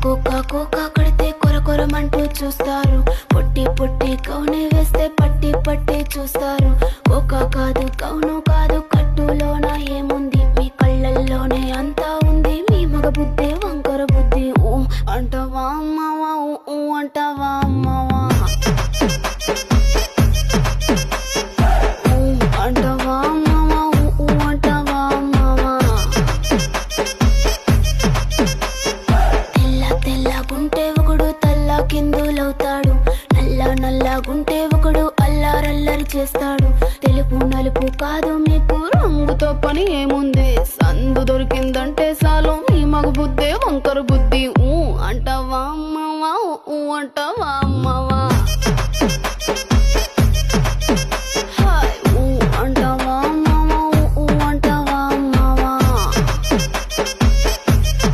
Cocoa కొడితే కొర కొరమంటూ చూస్తారు. పొట్టి పొట్టి కౌని వేస్తే పట్టి పట్టి చూస్తారు. కోకా కాదు కౌను కాదు కట్టులోన ఏముంది, మీ కళ్ళల్లోనే అంతా ఉంది. మీ మగ బుద్ధి వంకర బుద్ధి. ఊ అంటావా అమ్మవా, ఊ అంటావా అమ్మవా, ఊ అంటావా అమ్మవా, ఊ అంటావా అమ్మవా. తెల్లగుంటే ఒకడు తల్ల కిందులవుతాడు, నల్లగుంటే ఒకడు అల్లారల్లరి చేస్తాడు. తెలుపు నలుపు కాదు మీకు రంగుతో పని ఏముంది, సందు దొరికిందంటే చాలు మీ మగ బుద్ధే వంకర బుద్ధి. ఊ అంటావా అమ్మవా, ఊ అంటావా అమ్మవా.